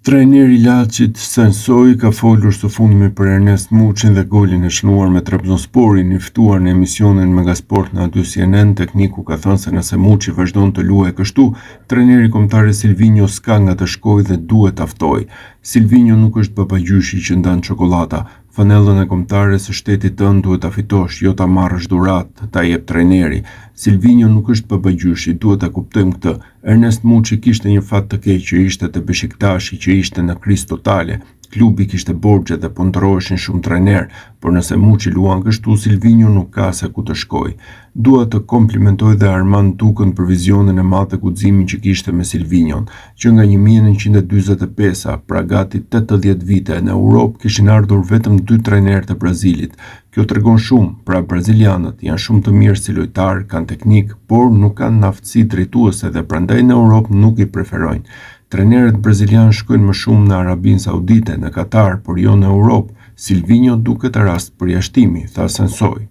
Trajneri i Laçit Sansoj ka folur së fundmi për Ernest Muçin dhe golin e shënuar me Trabzonsporin. I ftuar në emisionin Megasport në aty CNN, tekniku ka thënë se nëse Muçi vazhdon të luajë kështu, trajneri kombëtar Silvinho s'ka nga të shkojë dhe duhet ta ftojë. Silvinho nuk është babagjyshi që ndan çokolata. Fanellën e kombëtares së shtetit tënd duhet ta fitosh, jo ta marrësh dhuratë, ta jep trajneri. Silvinho nuk është babagjyshi, duhet ta kuptojmë këtë. Ernest Muçi kishte një fat të keq që ishte te Beşiktashi, që ishte në krizë totale. Klubi kishte borxhe dhe punëtoreshin shumë trajner, por nëse Muçi luan kështu, Silvinho nuk ka se ku të shkojë. Dua të komplimentoj dhe Armand Dukën për vizionin e madh të guximin që kishte me Silvinhon, që nga 1945, pra gati 80 vite, në Europë kishin ardhur vetëm 2 trajnerë të Brazilit. Kjo tregon shumë, pra brazilianët janë shumë të mirë si lojtar, kanë teknik, por nuk kanë aftësi drejtuese dhe prandaj në Europë nuk i preferojnë. Trajnerët brazilianë shkojnë më shumë në Arabinë Saudite, në Katar, por jo në Europë. Silvinho duket rast përjashtimi, tha Sansoj.